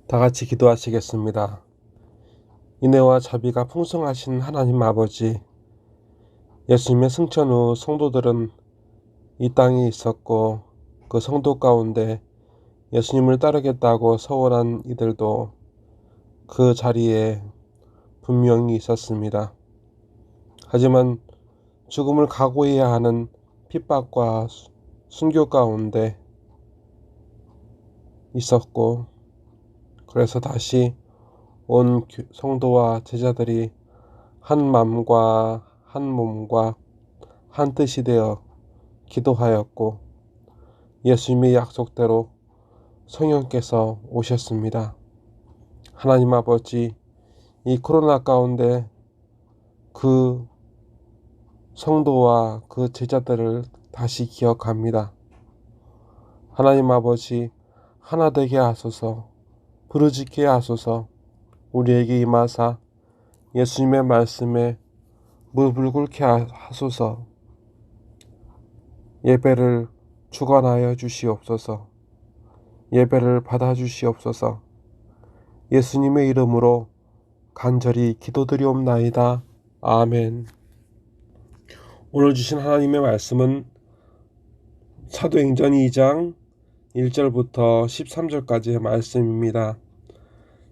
다 같이 기도하시겠습니다. 인애와 자비가 풍성하신 하나님 아버지, 예수님의 승천 후 성도들은 이 땅에 있었고 그 성도 가운데 예수님을 따르겠다고 서원한 이들도 그 자리에 분명히 있었습니다. 하지만 죽음을 각오해야 하는 핍박과 순교 가운데 있었고, 그래서 다시 온 성도와 제자들이 한 마음과 한 몸과 한 뜻이 되어 기도하였고, 예수님의 약속대로 성령께서 오셨습니다. 하나님 아버지, 이 코로나 가운데 그 성도와 그 제자들을 다시 기억합니다. 하나님 아버지, 하나 되게 하소서, 부르짖게 하소서, 우리에게 임하사 예수님의 말씀에 무릎을 꿇게 하소서. 예배를 주관하여 주시옵소서. 예배를 받아 주시옵소서. 예수님의 이름으로 간절히 기도드리옵나이다. 아멘. 오늘 주신 하나님의 말씀은 사도행전 2장 1절부터 13절까지의 말씀입니다.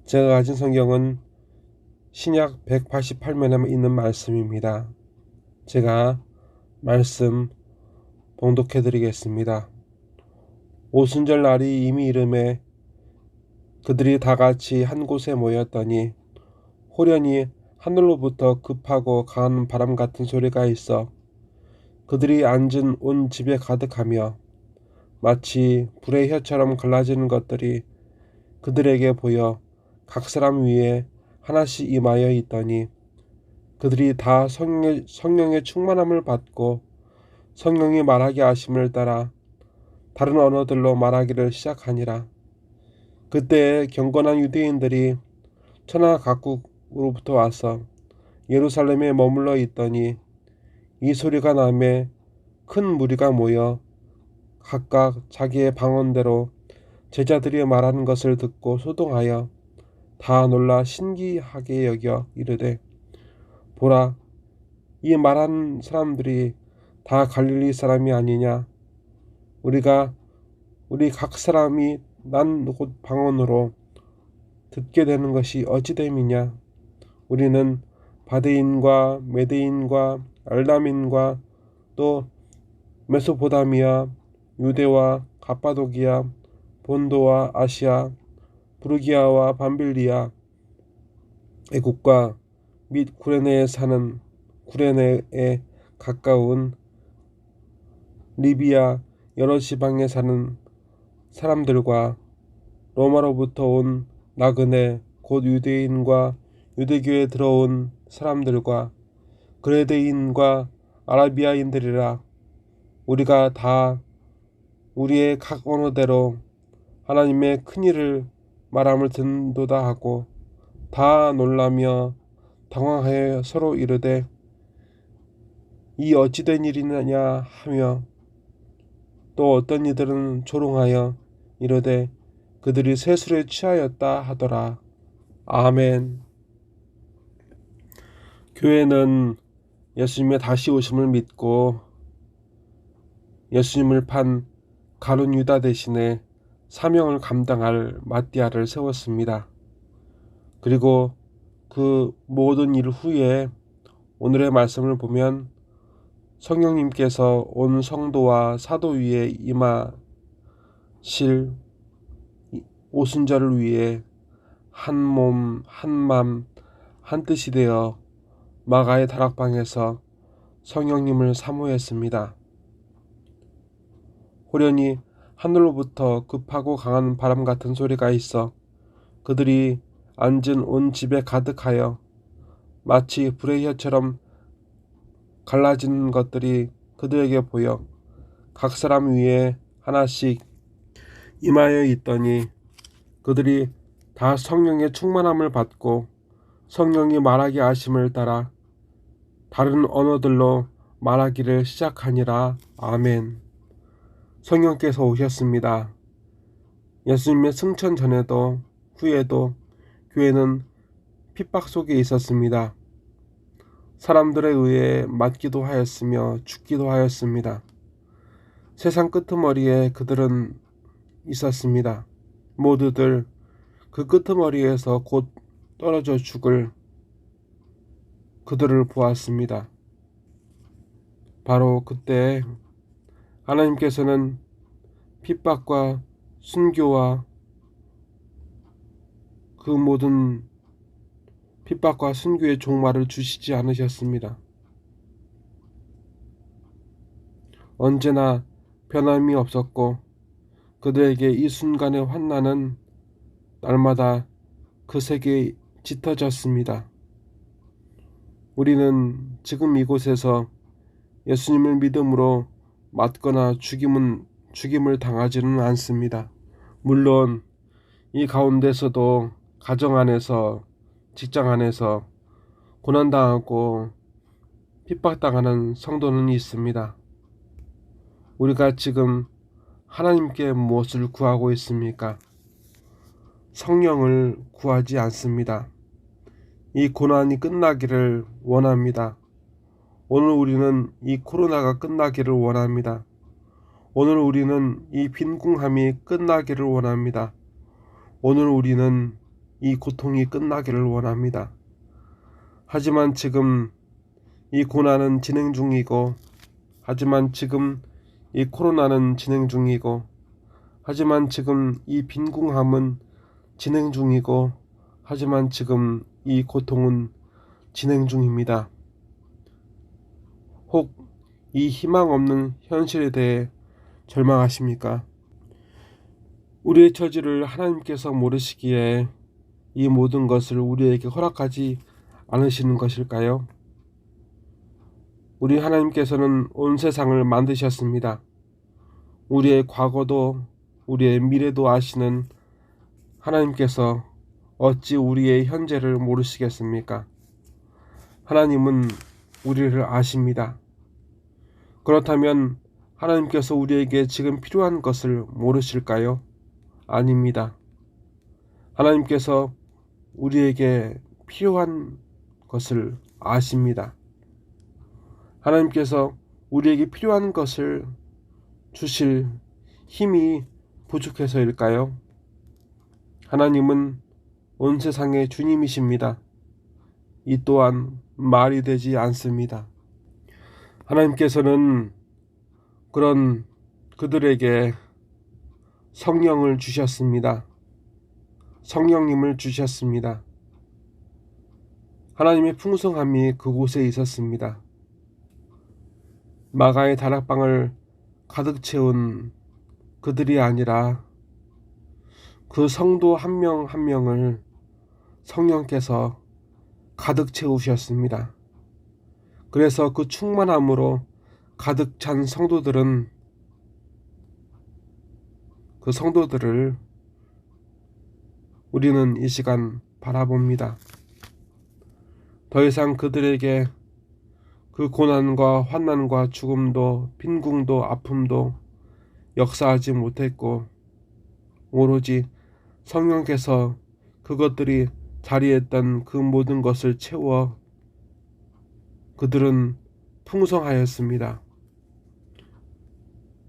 제가 가진 성경은 신약 188면에 있는 말씀입니다. 제가 말씀 봉독해 드리겠습니다. 오순절 날이 이미 이름에 그들이 다 같이 한 곳에 모였더니 호련히 하늘로부터 급하고 강한 바람 같은 소리가 있어 그들이 앉은 온 집에 가득하며 마치 불의 혀처럼 갈라지는 것들이 그들에게 보여 각 사람 위에 하나씩 임하여 있더니 그들이 다 성령의 충만함을 받고 성령이 말하게 하심을 따라 다른 언어들로 말하기를 시작하니라. 그때 경건한 유대인들이 천하 각국으로부터 와서 예루살렘에 머물러 있더니 이 소리가 나매 큰 무리가 모여 각각 자기의 방언대로 제자들이 말하는 것을 듣고 소동하여 다 놀라 신기하게 여겨 이르되 보라, 이 말하는 사람들이 다 갈릴리 사람이 아니냐? 우리 각 사람이 난 곳 방언으로 듣게 되는 것이 어찌됨이냐? 우리는 바데인과 메데인과 알람인과 또 메소포다미아, 유대와 갑바도기아, 본도와 아시아, 부르기아와 밤빌리아, 애국과 및 구레네에 사는 구레네에 가까운 리비아 여러 지방에 사는 사람들과 로마로부터 온 나그네 곧 유대인과 유대교에 들어온 사람들과 그레데인과 아라비아인들이라. 우리가 다 우리의 각 언어대로 하나님의 큰일을 말함을 듣는도다 하고 다 놀라며 당황하여 서로 이르되 이 어찌된 일이냐 하며 또 어떤 이들은 조롱하여 이르되 그들이 세술에 취하였다 하더라. 아멘. 교회는 예수님의 다시 오심을 믿고 예수님을 판 가룟 유다 대신에 사명을 감당할 마띠아를 세웠습니다. 그리고 그 모든 일 후에 오늘의 말씀을 보면 성령님께서 온 성도와 사도 위에 임하실 오순절을 위해 한 몸, 한 맘, 한 뜻이 되어 마가의 다락방에서 성령님을 사모했습니다. 호련히 하늘로부터 급하고 강한 바람 같은 소리가 있어 그들이 앉은 온 집에 가득하여 마치 불의 혀처럼 갈라지는 것들이 그들에게 보여 각 사람 위에 하나씩 임하여 있더니 그들이 다 성령의 충만함을 받고 성령이 말하게 하심을 따라 다른 언어들로 말하기를 시작하니라. 아멘. 성령께서 오셨습니다. 예수님의 승천 전에도 후에도 교회는 핍박 속에 있었습니다. 사람들에 의해 맞기도 하였으며 죽기도 하였습니다. 세상 끄트머리에 그들은 있었습니다. 모두들 그 끄트머리에서 곧 떨어져 죽을 그들을 보았습니다. 바로 그때 하나님께서는 핍박과 순교와 그 모든 핍박과 순교의 종말을 주시지 않으셨습니다. 언제나 변함이 없었고 그들에게 이 순간의 환난은 날마다 그 세계에 짙어졌습니다. 우리는 지금 이곳에서 예수님을 믿음으로 맞거나 죽임을 당하지는 않습니다. 물론 이 가운데서도 가정 안에서, 직장 안에서 고난당하고 핍박당하는 성도는 있습니다. 우리가 지금 하나님께 무엇을 구하고 있습니까? 성령을 구하지 않습니다. 이 고난이 끝나기를 원합니다. 오늘 우리는 이 코로나가 끝나기를 원합니다. 오늘 우리는 이 빈궁함이 끝나기를 원합니다. 오늘 우리는 이 고통이 끝나기를 원합니다. 하지만 지금 이 고난은 진행 중이고, 하지만 지금 이 코로나는 진행 중이고, 하지만 지금 이 빈궁함은 진행 중이고, 하지만 지금 이 고통은 진행 중입니다. 혹 이 희망 없는 현실에 대해 절망하십니까? 우리의 처지를 하나님께서 모르시기에 이 모든 것을 우리에게 허락하지 않으시는 것일까요? 우리 하나님께서는 온 세상을 만드셨습니다. 우리의 과거도 우리의 미래도 아시는 하나님께서 어찌 우리의 현재를 모르시겠습니까? 하나님은 우리를 아십니다. 그렇다면 하나님께서 우리에게 지금 필요한 것을 모르실까요? 아닙니다. 하나님께서 우리에게 필요한 것을 아십니다. 하나님께서 우리에게 필요한 것을 주실 힘이 부족해서일까요? 하나님은 온 세상의 주님이십니다. 이 또한 말이 되지 않습니다. 하나님께서는 그런 그들에게 성령을 주셨습니다. 성령님을 주셨습니다. 하나님의 풍성함이 그곳에 있었습니다. 마가의 다락방을 가득 채운 그들이 아니라 그 성도 한 명 한 명을 성령께서 가득 채우셨습니다. 그래서 그 충만함으로 가득 찬 성도들은 그 성도들을 우리는 이 시간 바라봅니다. 더 이상 그들에게 그 고난과 환난과 죽음도 빈궁도 아픔도 역사하지 못했고 오로지 성령께서 그것들이 자리했던 그 모든 것을 채워 그들은 풍성하였습니다.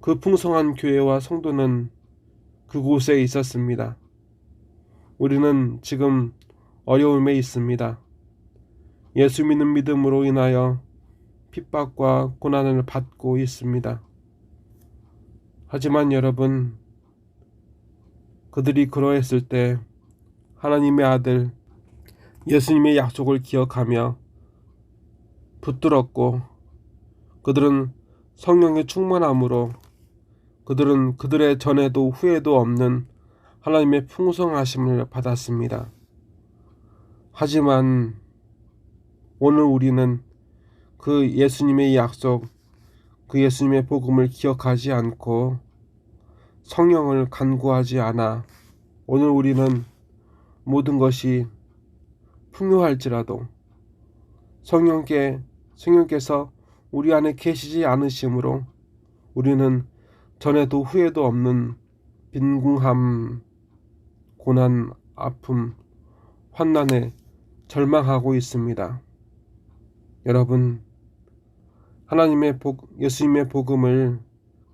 그 풍성한 교회와 성도는 그곳에 있었습니다. 우리는 지금 어려움에 있습니다. 예수 믿는 믿음으로 인하여 핍박과 고난을 받고 있습니다. 하지만 여러분, 그들이 그러했을 때 하나님의 아들 예수님의 약속을 기억하며 붙들었고 그들은 성령의 충만함으로 그들은 그들의 전에도 후에도 없는 하나님의 풍성하심을 받았습니다. 하지만 오늘 우리는 그 예수님의 약속, 그 예수님의 복음을 기억하지 않고 성령을 간구하지 않아 오늘 우리는 모든 것이 풍요할지라도 성령께서 우리 안에 계시지 않으심으로 우리는 전에도 후에도 없는 빈궁함, 고난 아픔, 환난에 절망하고 있습니다. 여러분, 예수님의 복음을,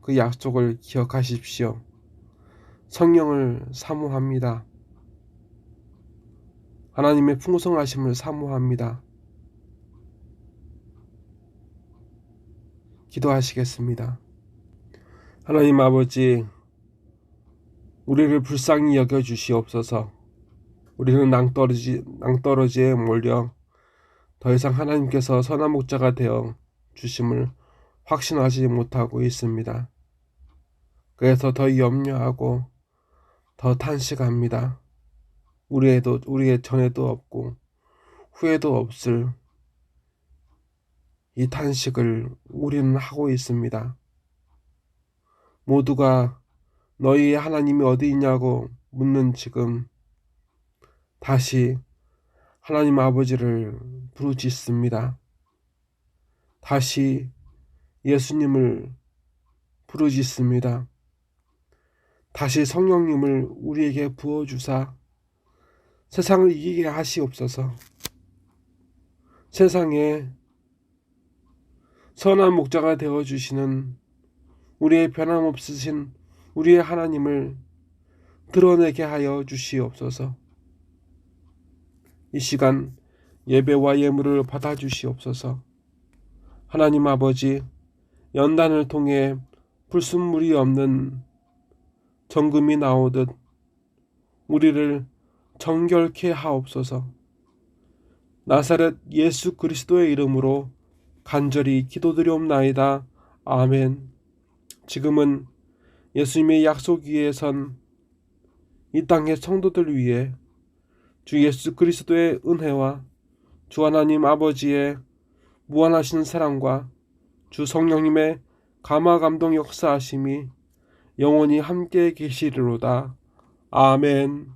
그 약속을 기억하십시오. 성령을 사모합니다. 하나님의 풍성하심을 사모합니다. 기도하시겠습니다. 하나님 아버지, 우리를 불쌍히 여겨 주시옵소서. 우리는 낭떠러지에 몰려 더 이상 하나님께서 선한 목자가 되어 주심을 확신하지 못하고 있습니다. 그래서 더 염려하고 더 탄식합니다. 우리의 전에도 없고 후에도 없을 이 탄식을 우리는 하고 있습니다. 모두가 너희의 하나님이 어디 있냐고 묻는 지금 다시 하나님 아버지를 부르짖습니다. 다시 예수님을 부르짖습니다. 다시 성령님을 우리에게 부어주사 세상을 이기게 하시옵소서. 세상에 선한 목자가 되어주시는 우리의 변함없으신 우리의 하나님을 드러내게 하여 주시옵소서. 이 시간 예배와 예물을 받아주시옵소서. 하나님 아버지, 연단을 통해 불순물이 없는 정금이 나오듯 우리를 정결케 하옵소서. 나사렛 예수 그리스도의 이름으로 간절히 기도드리옵나이다. 아멘. 지금은 예수님의 약속 위에 선 이 땅의 성도들 위해 주 예수 그리스도의 은혜와 주 하나님 아버지의 무한하신 사랑과 주 성령님의 감화 감동 역사하심이 영원히 함께 계시리로다. 아멘.